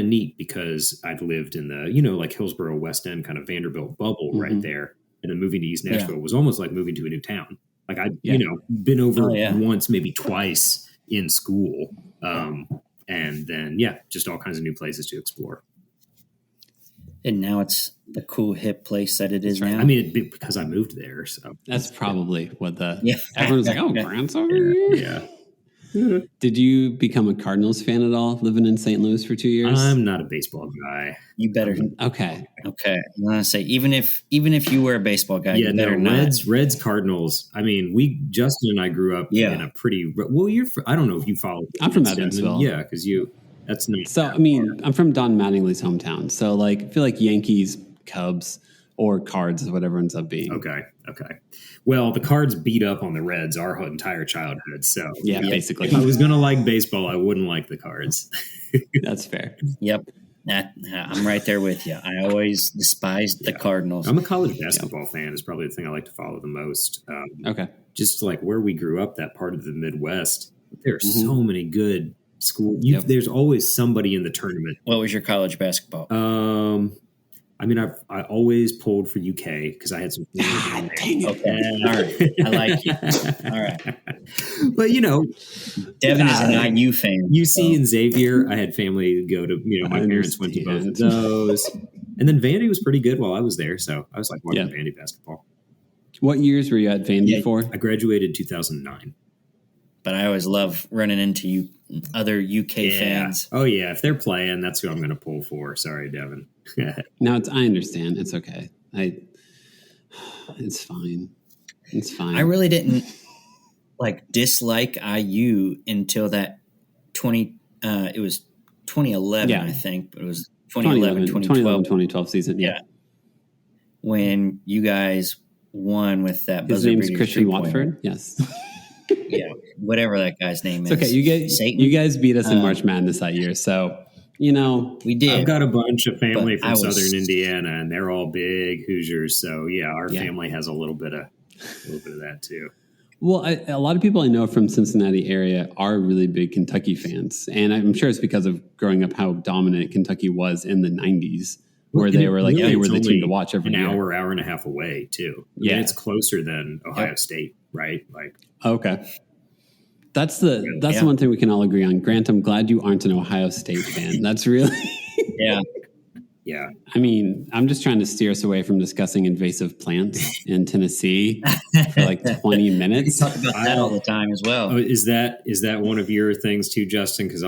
neat because I'd lived in the, like Hillsborough, West End kind of Vanderbilt bubble right there. And then moving to East Nashville was almost like moving to a new town. Like I'd, been over once, maybe twice in school. And then, just all kinds of new places to explore. And now it's the cool hip place that it is now. I mean, because I moved there. So that's probably what everyone's like, oh, Grant's over here. Yeah. Did you become a Cardinals fan at all living in St. Louis for 2 years? I'm not a baseball guy. You better. Okay. I'm gonna say even if you were a baseball guy, you better not. Reds, Cardinals. I mean, Justin and I grew up in a pretty well. I don't know if you follow. I'm from Evansville. Yeah, because that's not. So I mean, I'm from Don Mattingly's hometown. So like, I feel like Yankees, Cubs, or Cards is what everyone ends up being. Okay. Well, the Cards beat up on the Reds our entire childhood. So basically, if I was going to like baseball, I wouldn't like the Cards. That's fair. Yep. I'm right there with you. I always despised the Cardinals. I'm a college basketball fan. Is probably the thing I like to follow the most. Okay. Just like where we grew up, that part of the Midwest, there are so many good schools. There's always somebody in the tournament. What was your college basketball? I mean, I always pulled for UK because I had some. Dang it. Okay, all right, I like you. All right, but Devin is an IU fan. UC and Xavier, I had family go to. My parents went to both of those, and then Vandy was pretty good while I was there, so I was like watching Vandy basketball. What years were you at Vandy for? I graduated 2009. But I always love running into other UK fans. Oh yeah, if they're playing, that's who I'm going to pull for. Sorry, Devin. No, I understand. It's okay. It's fine. It's fine. I really didn't dislike IU until that it was 2011, I think, but it was 2012 season. Yeah. When you guys won with that his name's Christian Watford. Yes. Yeah, whatever that guy's name is. Okay, you guys beat us in March Madness that year, so we did. I've got a bunch of family from Southern Indiana, and they're all big Hoosiers. So our family has a little bit of that too. Well, a lot of people I know from Cincinnati area are really big Kentucky fans, and I'm sure it's because of growing up how dominant Kentucky was in the '90s, where they were like they were the team to watch every year. Hour and a half away too. I mean, it's closer than Ohio State, right? Okay. That's the one thing we can all agree on. Grant, I'm glad you aren't an Ohio State fan. That's really Yeah. I mean, I'm just trying to steer us away from discussing invasive plants in Tennessee for like 20 minutes. We talk about that all the time as well. Oh, is that one of your things too, Justin? Because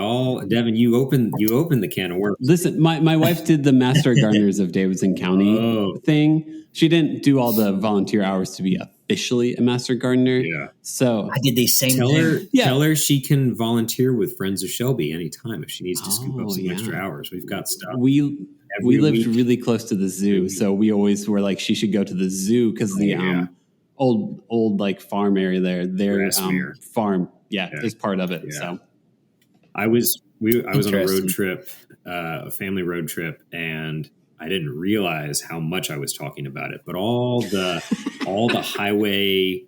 Devin, you opened the can of worms. Listen, my wife did the Master Gardeners of Davidson County thing. She didn't do all the volunteer hours to be officially a Master Gardener. Yeah. So I did the same thing. Tell her she can volunteer with Friends of Shelby anytime if she needs to scoop up some extra hours. We've got stuff. We lived really close to the zoo, so we always were like, she should go to the zoo because the old like farm area there, their farm, is part of it. Yeah. So I was on a road trip, a family road trip, and I didn't realize how much I was talking about it. But all the highway,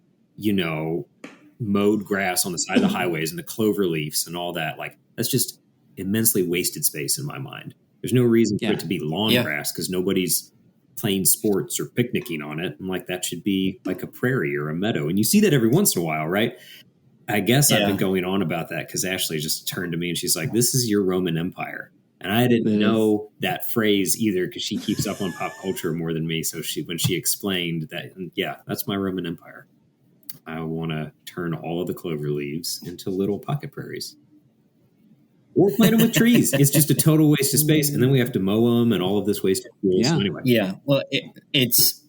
mowed grass on the side of the highways and the clover leaves and all that, like that's just immensely wasted space in my mind. There's no reason for it to be lawn grass because nobody's playing sports or picnicking on it. I'm like, that should be like a prairie or a meadow. And you see that every once in a while, right? I guess I've been going on about that because Ashley just turned to me and she's like, this is your Roman Empire. And I didn't know that phrase either because she keeps up on pop culture more than me. So when she explained that, that's my Roman Empire. I want to turn all of the clover leaves into little pocket prairies. Or plant them with trees. It's just a total waste of space, and then we have to mow them and all of this waste of fuel. Yeah. So anyway. Yeah. Well, it's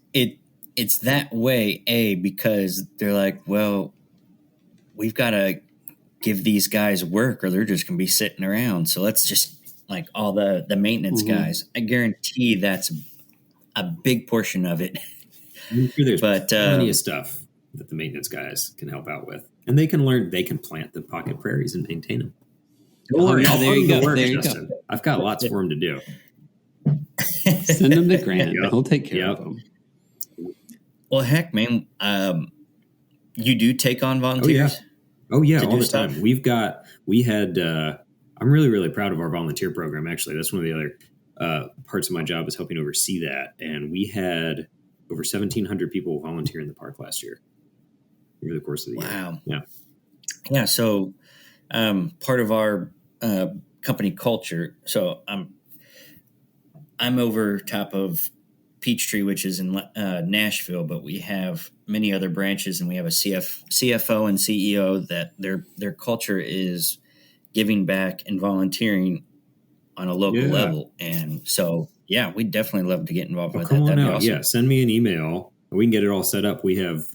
that way, because they're like, well, we've got to give these guys work, or they're just going to be sitting around. So let's just like all the maintenance guys. I guarantee that's a big portion of it. I'm sure there's plenty of stuff that the maintenance guys can help out with, and they can learn. They can plant the pocket prairies and maintain them. There you go. I've got lots for him to do. Send them to Grant. He'll take care of them. Well, heck, man, you do take on volunteers? Oh yeah, all the time. I'm really, really proud of our volunteer program. Actually, that's one of the other parts of my job is helping oversee that. And we had over 1,700 people volunteer in the park last year over the course of the year. Wow. Yeah. Yeah. So part of our company culture. So I'm over top of Peachtree, which is in Nashville, but we have many other branches, and we have a CFO and CEO that their culture is giving back and volunteering on a local level. And so, we'd definitely love to get involved with that. That'd be awesome. Yeah, send me an email. We can get it all set up. We have,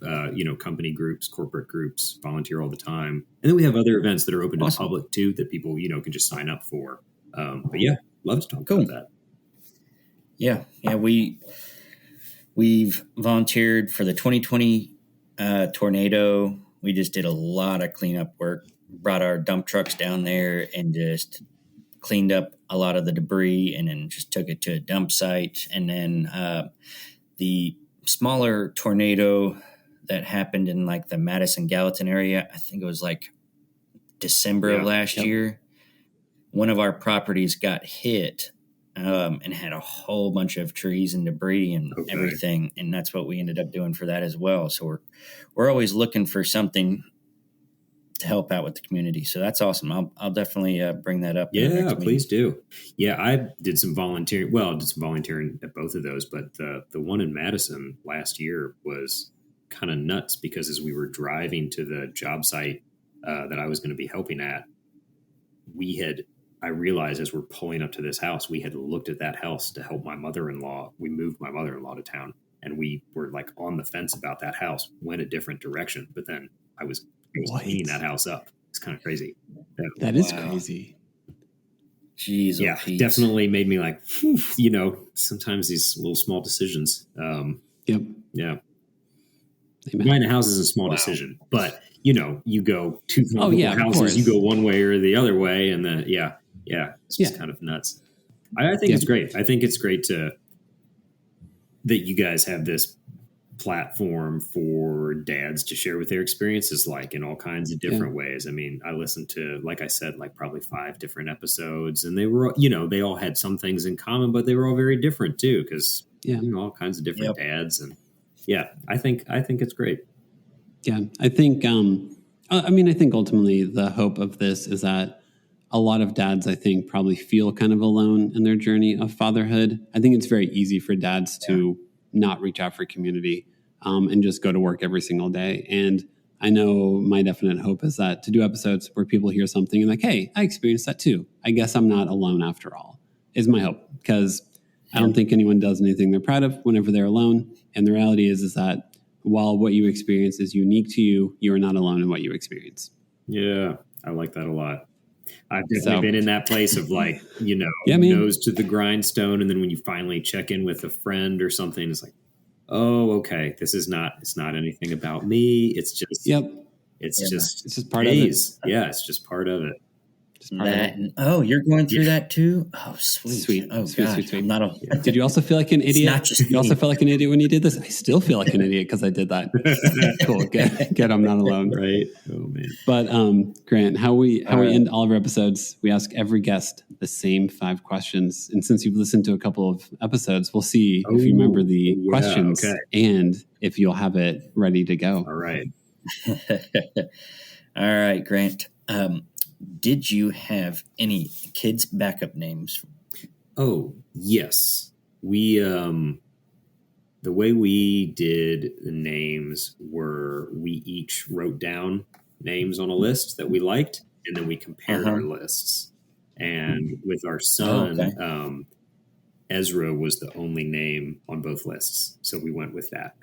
company groups, corporate groups, volunteer all the time. And then we have other events that are open to the public too, that people, can just sign up for. But love to talk about that. Yeah. Yeah. We've volunteered for the 2020 tornado. We just did a lot of cleanup work, brought our dump trucks down there and just cleaned up a lot of the debris and then just took it to a dump site. And then the smaller tornado that happened in like the Madison Gallatin area, I think it was like December of last year, one of our properties got hit and had a whole bunch of trees and debris and everything. And that's what we ended up doing for that as well. So we're always looking for something to help out with the community. So that's awesome. I'll definitely bring that up. Yeah, please do. Yeah, I did some volunteering. Well, I did some volunteering at both of those, but the one in Madison last year was kind of nuts because as we were driving to the job site that I was going to be helping at, I realized as we're pulling up to this house, we had looked at that house to help my mother-in-law. We moved my mother-in-law to town, and we were like on the fence about that house, went a different direction. But then I was cleaning that house up. It's kind of crazy. That is crazy. Jeez, yeah, definitely made me like, you know, sometimes these little small decisions. Yep. Yeah. Buying a house is a small decision, but you know, you go two houses, you go one way or the other way, and then it's just kind of nuts. I think it's great. I think it's great that you guys have this platform for dads to share what their experiences like in all kinds of different ways. I mean, I listened to, like I said, like probably 5 different episodes, and they were, you know, they all had some things in common, but they were all very different too, because you know, all kinds of different dads. And I think it's great. Yeah, I think I think ultimately the hope of this is that a lot of dads, I think, probably feel kind of alone in their journey of fatherhood. I think it's very easy for dads to not reach out for community and just go to work every single day. And I know my definite hope is that to do episodes where people hear something and like, hey, I experienced that too. I guess I'm not alone after all, is my hope. Because I don't think anyone does anything they're proud of whenever they're alone. And the reality is that while what you experience is unique to you, you are not alone in what you experience. Yeah, I like that a lot. I've definitely been in that place of like, you know, nose to the grindstone. And then when you finally check in with a friend or something, it's like, oh, okay, it's not anything about me. It's just, it's just part of it. Yeah, it's just part of it. You're going through that too? Oh, sweet. Oh, God. Sweet. Did you also feel like an idiot? You also felt like an idiot when you did this? I still feel like an idiot because I did that. Cool. Good. I'm not alone. Right. Oh, man. But Grant, how we end all of our episodes, we ask every guest the same 5 questions. And since you've listened to a couple of episodes, we'll see if you remember the questions and if you'll have it ready to go. All right. All right, Grant. Did you have any kids' backup names? Oh, yes. We, the way we did the names were we each wrote down names on a list that we liked, and then we compared our lists. And with our son, Ezra was the only name on both lists. So we went with that.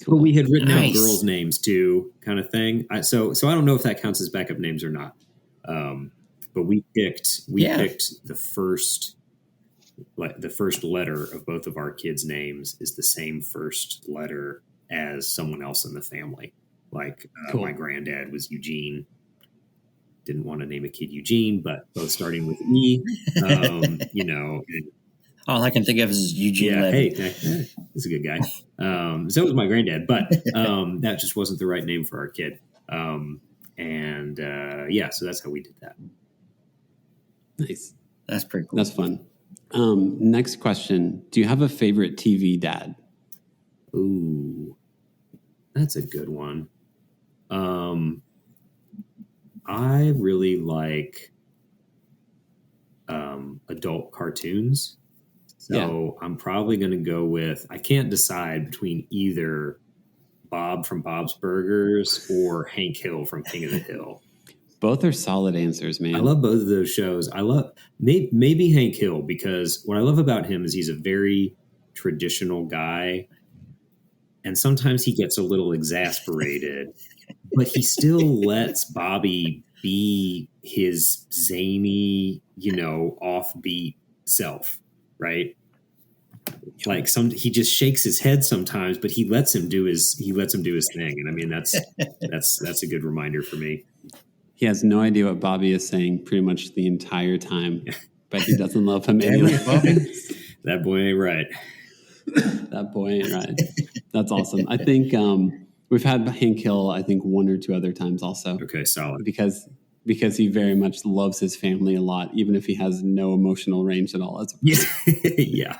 But we had written out girls' names too, kind of thing. So I don't know if that counts as backup names or not. But we picked the first letter of both of our kids' names is the same first letter as someone else in the family. Like my granddad was Eugene. Didn't want to name a kid Eugene, but both starting with E. You know. All I can think of is Eugene. Yeah, he's a good guy. So was my granddad, but that just wasn't the right name for our kid. So that's how we did that. Nice. That's pretty cool. That's fun. Next question. Do you have a favorite TV dad? Ooh, that's a good one. I really like adult cartoons. So I'm probably going to go with, I can't decide between either Bob from Bob's Burgers or Hank Hill from King of the Hill. Both are solid answers, man. I love both of those shows. I love maybe Hank Hill, because what I love about him is he's a very traditional guy, and sometimes he gets a little exasperated, but he still lets Bobby be his zany, you know, offbeat self, right? Like he just shakes his head sometimes, but he lets him do his thing, and I mean that's a good reminder for me. He has no idea what Bobby is saying pretty much the entire time, but he doesn't love him anyway. That boy ain't right. That boy ain't right. That's awesome. I think we've had Hank Hill, I think, 1 or 2 other times also. Okay, solid. Because he very much loves his family a lot, even if he has no emotional range at all. Yeah.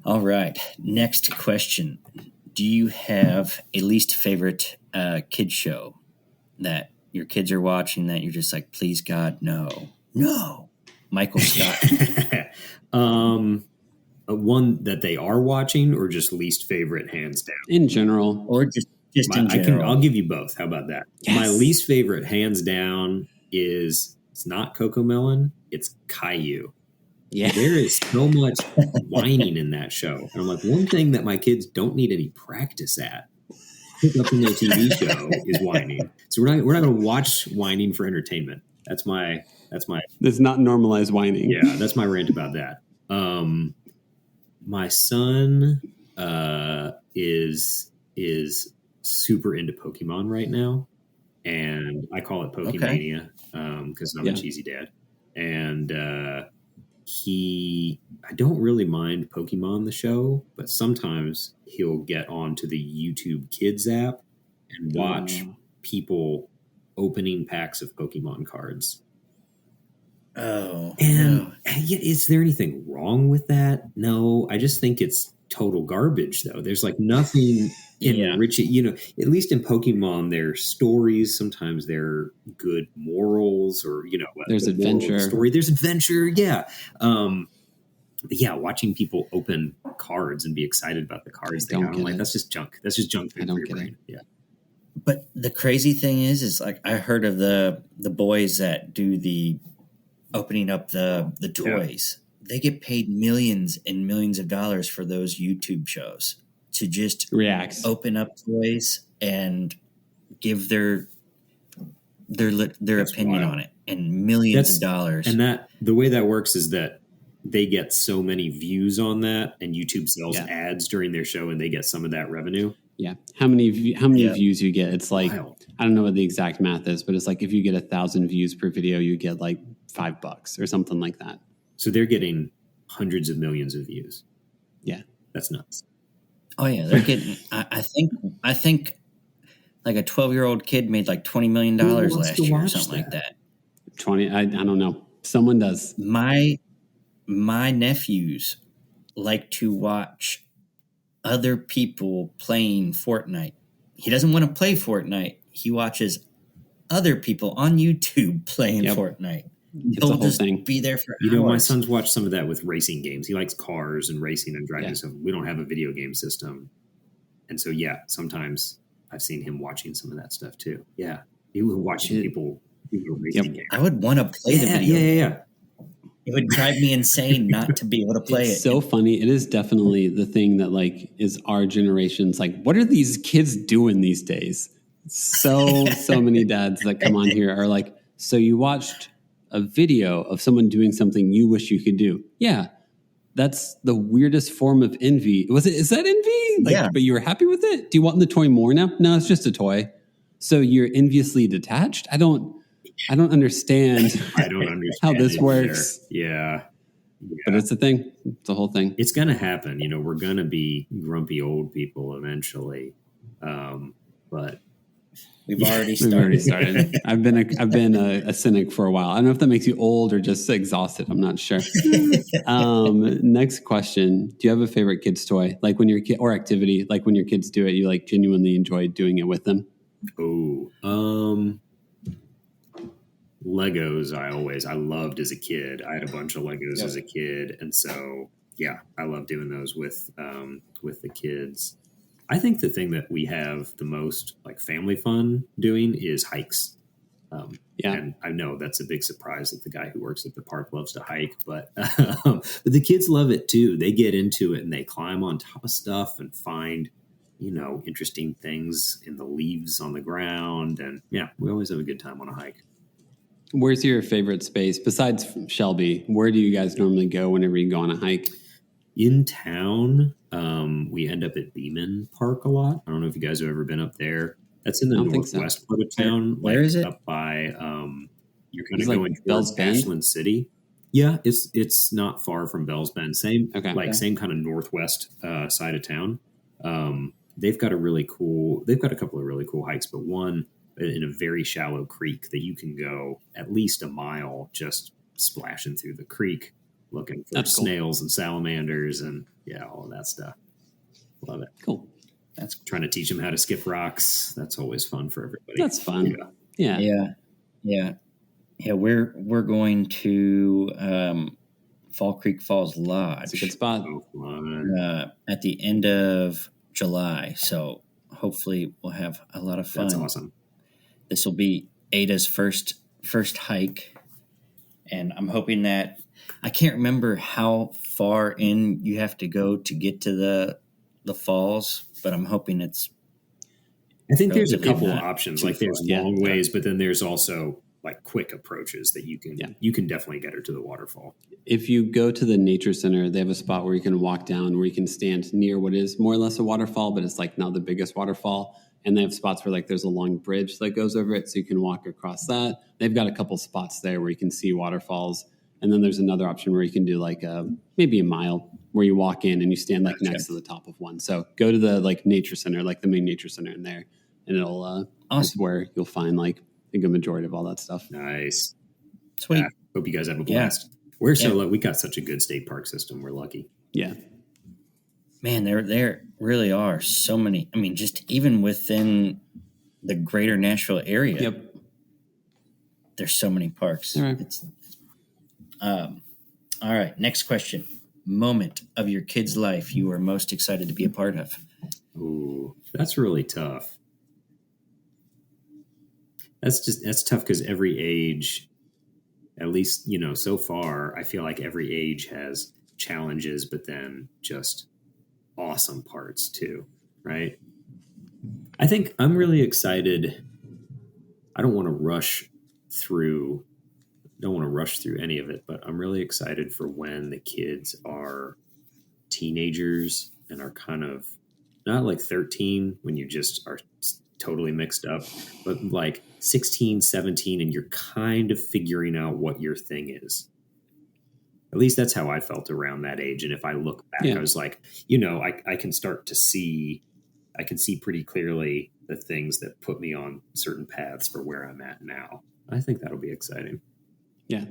All right. Next question. Do you have a least favorite kid show that your kids are watching that you're just like, please God, no. Michael Scott. One that they are watching, or just least favorite hands down? In general. Or just in general. I'll give you both. How about that? Yes. My least favorite hands down it's not Cocomelon, it's Caillou. Yeah. There is so much whining in that show. And I'm like, one thing that my kids don't need any practice at pick up in their TV show is whining. So we're not going to watch whining for entertainment. That's not normalized whining. Yeah, that's my rant about that. My son is super into Pokemon right now, and I call it Pokemania because I'm a cheesy dad. And I don't really mind Pokemon the show, but sometimes he'll get onto the YouTube Kids app and watch people opening packs of Pokemon cards. Oh, and is there anything wrong with that? No, I just think it's total garbage, though. There's like nothing enriching. At least in Pokemon, there's stories. Sometimes they're good morals, or there's adventure. Story. There's adventure. Yeah. But yeah, watching people open cards and be excited about the cards they got, I'm like, that's just junk. That's just junk food for your brain. Yeah. But the crazy thing is like I heard of the boys that do the opening up the toys. They get paid millions and millions of dollars for those YouTube shows to just open up toys and give their opinion on it, and millions of dollars. And that the way that works is that they get so many views on that, and YouTube sells ads during their show, and they get some of that revenue. Yeah. How many views you get? It's like, wild. I don't know what the exact math is, but it's like if you get 1,000 views per video, you get like $5 or something like that. So they're getting hundreds of millions of views. Yeah. That's nuts. Oh yeah. They're getting, I think like a 12-year-old kid made like $20 million last year or something like that. 20. I don't know. Someone does. My nephews like to watch other people playing Fortnite. He doesn't want to play Fortnite. He watches other people on YouTube playing Fortnite. He'll just be there for hours. My son's watched some of that with racing games. He likes cars and racing and driving stuff. We don't have a video game system. And so, sometimes I've seen him watching some of that stuff too. Yeah. He was watching people racing games. I would want to play the video game. Yeah. It would drive me insane not to be able to play it's so funny. It is definitely the thing that like is our generation's like, what are these kids doing these days? So many dads that come on here are like, so you watched a video of someone doing something you wish you could do. Yeah. That's the weirdest form of envy. Is that envy? But you were happy with it? Do you want the toy more now? No, it's just a toy. So you're enviously detached? I don't understand. I don't understand how this works. Yeah. But it's a thing. It's a whole thing. It's going to happen. We're going to be grumpy old people eventually. But we've already started. I've been a cynic for a while. I don't know if that makes you old or just exhausted. I'm not sure. Next question. Do you have a favorite kid's toy? Like when your kid or activity, like when your kids do it, you like genuinely enjoy doing it with them? Legos I loved as a kid. I had a bunch of Legos as a kid, and so I love doing those with the kids. I think the thing that we have the most like family fun doing is hikes. And I know that's a big surprise that the guy who works at the park loves to hike, but the kids love it too. They get into it and they climb on top of stuff and find interesting things in the leaves on the ground, and we always have a good time on a hike. Where's your favorite space besides Shelby? Where do you guys normally go whenever you go on a hike? In town, we end up at Beeman Park a lot. I don't know if you guys have ever been up there. That's in the northwest part of town. Where is it? Up by you're kind of going towards Ashland City. Yeah, it's not far from Bell's Bend. Same kind of northwest side of town. They've got a couple of really cool hikes, but one in a very shallow creek that you can go at least a mile just splashing through the creek looking for snails and salamanders and all of that stuff. Love it. Cool. That's trying to teach them how to skip rocks. That's always fun for everybody. That's fun. Yeah. We're going to Fall Creek Falls Lodge. It's a good spot. At the end of July. So hopefully we'll have a lot of fun. That's awesome. This will be Ada's first hike. And I'm hoping that I can't remember how far in you have to go to get to the falls, but I'm hoping it's I think there's a couple of options. Like there's long ways, but then there's also like quick approaches that you can definitely get her to the waterfall. If you go to the nature center, they have a spot where you can walk down, where you can stand near what is more or less a waterfall, but it's like not the biggest waterfall. And they have spots where like there's a long bridge that goes over it, so you can walk across that. They've got a couple spots there where you can see waterfalls. And then there's another option where you can do like maybe a mile, where you walk in and you stand like next to the top of one. So go to the like nature center, like the main nature center in there, and it'll is where you'll find like a good majority of all that stuff. Nice, sweet. Hope you guys have a blast. We're so lucky. We got such a good state park system. We're lucky. Yeah, man, there really are so many. I mean, just even within the greater Nashville area. Yep. There's so many parks. All right. All right. Next question. Moment of your kid's life you were most excited to be a part of. Ooh, that's really tough. That's tough because every age, at least, so far, I feel like every age has challenges, but then just awesome parts too, right? I think I'm really excited. I don't want to rush through any of it, but I'm really excited for when the kids are teenagers and are kind of not like 13 when you just are totally mixed up, but like 16, 17, and you're kind of figuring out what your thing is. At least that's how I felt around that age. And if I look back, I was like, I can start to see, I can see pretty clearly the things that put me on certain paths for where I'm at now. I think that'll be exciting. Yeah,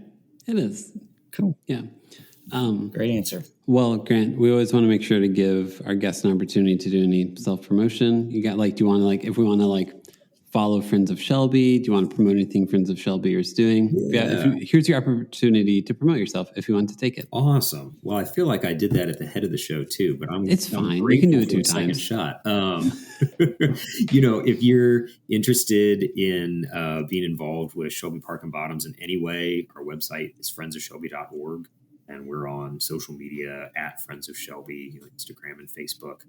it is. Cool. Yeah. Great answer. Well, Grant, we always want to make sure to give our guests an opportunity to do any self-promotion. You got do you want to if we want to follow Friends of Shelby, do you want to promote anything Friends of Shelby is doing? Yeah. Here's your opportunity to promote yourself if you want to take it. Awesome. Well, I feel like I did that at the head of the show too, but it's fine. You can do it 2 times. Shot. If you're interested in being involved with Shelby Park and Bottoms in any way, our website is friendsofshelby.org. And we're on social media at Friends of Shelby, Instagram and Facebook.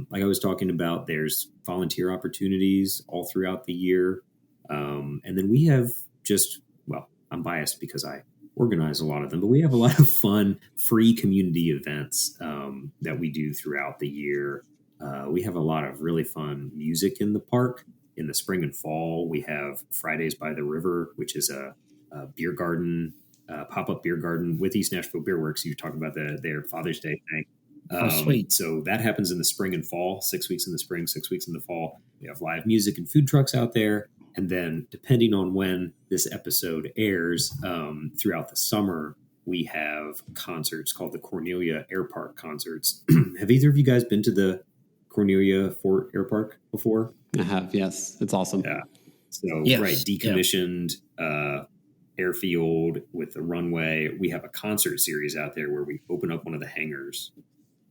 Like I was talking about, there's volunteer opportunities all throughout the year. And then we have I'm biased because I organize a lot of them, but we have a lot of fun, free community events that we do throughout the year. We have a lot of really fun music in the park. In the spring and fall, we have Fridays by the River, which is a beer garden, pop-up beer garden with East Nashville Beer Works. You talk about their Father's Day thing. Sweet. So that happens in the spring and fall, 6 weeks in the spring, 6 weeks in the fall. We have live music and food trucks out there. And then depending on when this episode airs, throughout the summer, we have concerts called the Cornelia Air Park concerts. Have either of you guys been to the Cornelia Fort Air Park before? I have, yes. It's awesome. Yeah. So, decommissioned airfield with the runway. We have a concert series out there where we open up one of the hangars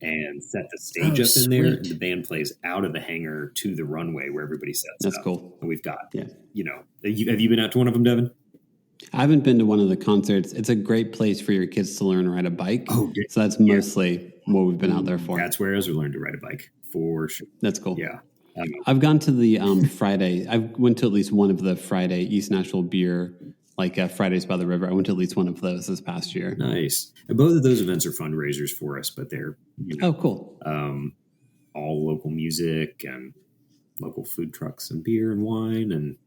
and set the stage up in there, and the band plays out of the hangar to the runway where everybody sets up. That's cool. And we've got, have you been out to one of them, Devin? I haven't been to one of the concerts. It's a great place for your kids to learn to ride a bike. Oh, yeah. So that's mostly what we've been out there for. That's where we learned to ride a bike, for sure. That's cool. Yeah. I've gone to the Friday. I went to at least one of the Friday East Nashville Beer, Fridays by the River. I went to at least one of those this past year. Nice. And both of those events are fundraisers for us, but they're cool. All local music and local food trucks and beer and wine, and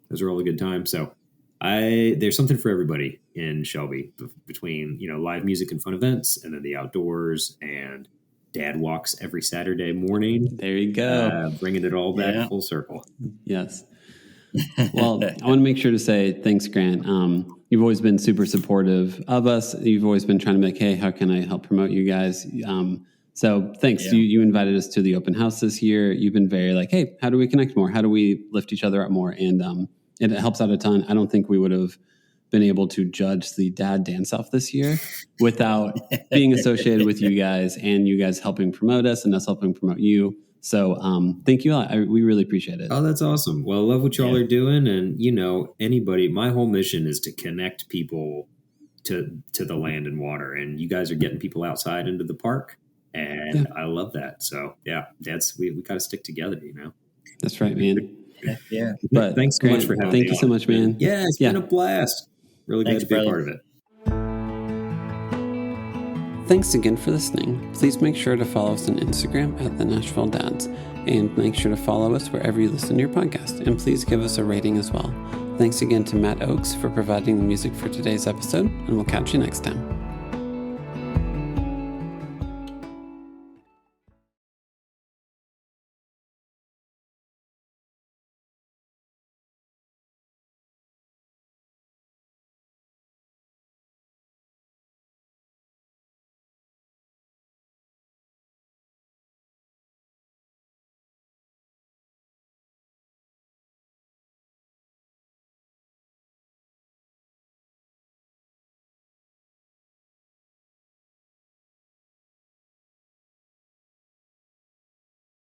those are all a good time. So there's something for everybody in Shelby between live music and fun events, and then the outdoors and dad walks every Saturday morning. There you go. Bringing it all back full circle. Yes. Well, I want to make sure to say thanks, Grant. You've always been super supportive of us. You've always been trying to be like, hey, how can I help promote you guys? So thanks. Yeah. You invited us to the open house this year. You've been very hey, how do we connect more? How do we lift each other up more? And it helps out a ton. I don't think we would have been able to judge the dad dance-off this year without being associated with you guys and you guys helping promote us and us helping promote you. So thank you. We really appreciate it. Oh, that's awesome. Well, I love what y'all are doing. And, anybody, my whole mission is to connect people to the land and water. And you guys are getting people outside into the park. And I love that. So, we got to stick together, That's right, man. Yeah. But thanks so much for having me. Thank you so much, man. Yeah, it's been a blast. Really glad to be a part of it. Thanks again for listening. Please make sure to follow us on Instagram at the Nashville Dads, and make sure to follow us wherever you listen to your podcast, and please give us a rating as well. Thanks again to Matt Oakes for providing the music for today's episode, and we'll catch you next time.